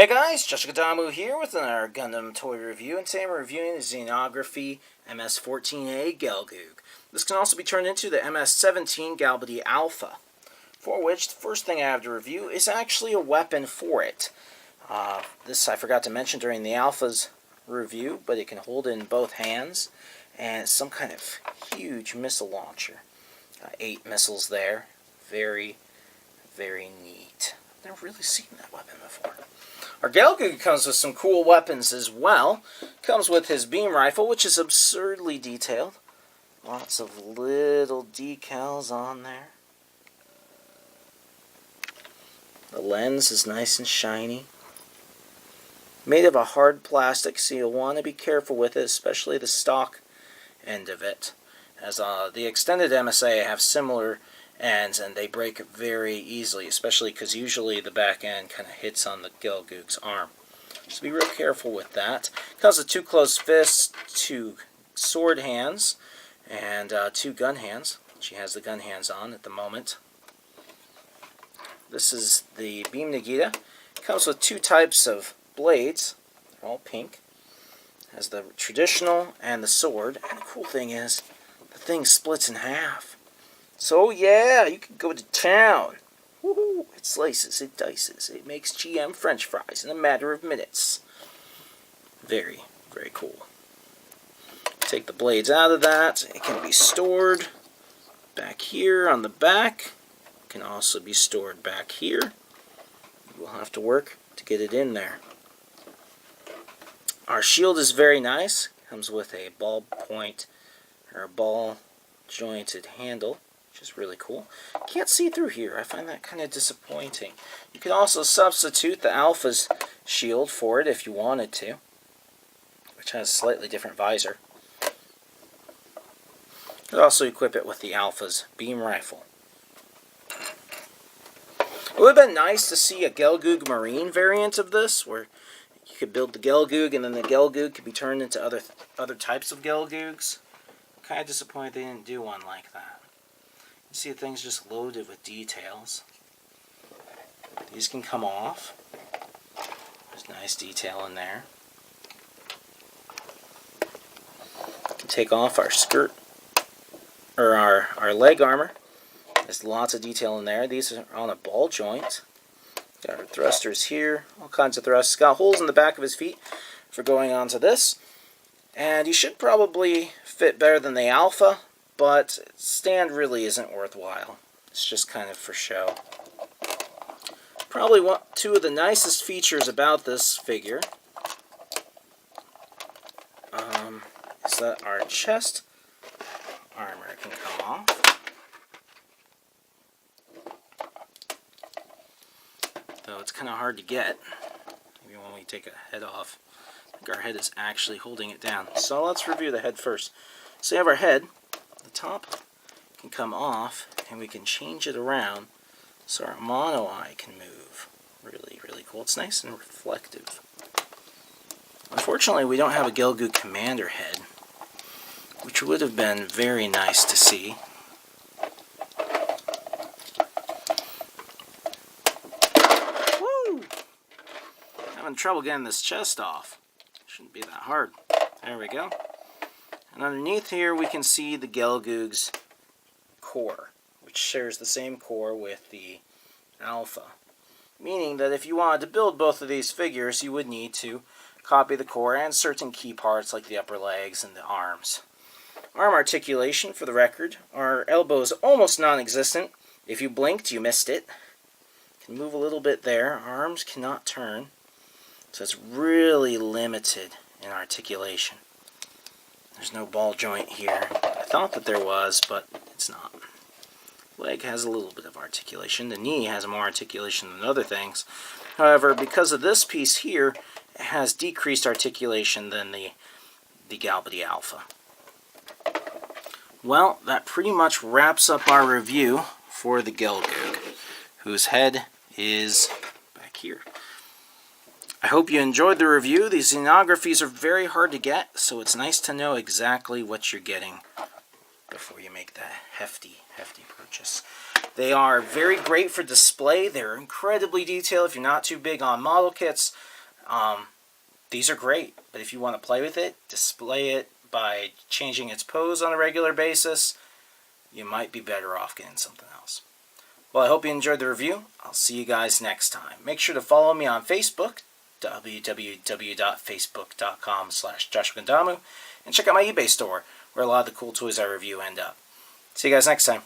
Hey guys, Joshua Damu here with another Gundam toy review, and today we're reviewing the Zeonography MS-14A Gelgoog. This can also be turned into the MS-17 Galbody Alpha, for which the first thing I have to review is actually a weapon for it. This I forgot to mention during the Alpha's review, but it can hold it in both hands, and it's some kind of huge missile launcher. 8 missiles there. Very, very neat. I've never really seen that weapon before. Our Gelgoog comes with some cool weapons as well. Comes with his beam rifle, which is absurdly detailed. Lots of little decals on there. The lens is nice and shiny. Made of a hard plastic, so you'll want to be careful with it, especially the stock end of it. As the extended MSA have similar ends, and they break very easily, especially because usually the back end kind of hits on the Gelgoog's arm. So be real careful with that. Comes with 2 closed fists, 2 sword hands, and 2 gun hands. She has the gun hands on at the moment. This is the Beam Nagita. Comes with 2 types of blades. They're all pink. Has the traditional and the sword. And the cool thing is, the thing splits in half. So yeah, you can go to town. Woohoo! It slices, it dices, it makes GM French fries in a matter of minutes. Very, very cool. Take the blades out of that. It can be stored back here on the back. It can also be stored back here. We'll have to work to get it in there. Our shield is very nice. Comes with a ball point or a ball jointed handle, which is really cool. Can't see through here. I find that kind of disappointing. You can also substitute the Alpha's shield for it if you wanted to, which has a slightly different visor. You could also equip it with the Alpha's beam rifle. It would have been nice to see a Gelgoog Marine variant of this, where you could build the Gelgoog and then the Gelgoog could be turned into other types of Gelgoogs. I'm kind of disappointed they didn't do one like that. You see the thing's just loaded with details. These can come off. There's nice detail in there. We can take off our skirt, or our leg armor. There's lots of detail in there. These are on a ball joint. Got our thrusters here, all kinds of thrusts. Got holes in the back of his feet for going onto this. And he should probably fit better than the Alpha, but stand really isn't worthwhile. It's just kind of for show. Probably 2 of the nicest features about this figure is that our chest armor can come off. Though it's kind of hard to get, maybe when we take a head off. I think our head is actually holding it down. So let's review the head first. So we have our head. The top can come off, and we can change it around so our mono eye can move. Really, really cool. It's nice and reflective. Unfortunately, we don't have a Gelgoog Commander head, which would have been very nice to see. Woo! Having trouble getting this chest off. Shouldn't be that hard. There we go. And underneath here we can see the Gelgoog's core, which shares the same core with the Alpha. Meaning that if you wanted to build both of these figures, you would need to copy the core and certain key parts like the upper legs and the arms. Arm articulation, for the record, our elbow is almost non-existent. If you blinked, you missed it. Can move a little bit there. Arms cannot turn, so it's really limited in articulation. There's no ball joint here. I thought that there was, but it's not. Leg has a little bit of articulation. The knee has more articulation than other things. However, because of this piece here, it has decreased articulation than the Galbody Alpha. Well, that pretty much wraps up our review for the Gelgoog, whose head is back here. I hope you enjoyed the review. These xenographies are very hard to get, so it's nice to know exactly what you're getting before you make that hefty purchase. They are very great for display. They're incredibly detailed if you're not too big on model kits. These are great, but if you want to play with it, display it by changing its pose on a regular basis, you might be better off getting something else. Well, I hope you enjoyed the review. I'll see you guys next time. Make sure to follow me on Facebook, www.facebook.com/JoshuaGundamu, and check out my eBay store, where a lot of the cool toys I review end up. See you guys next time.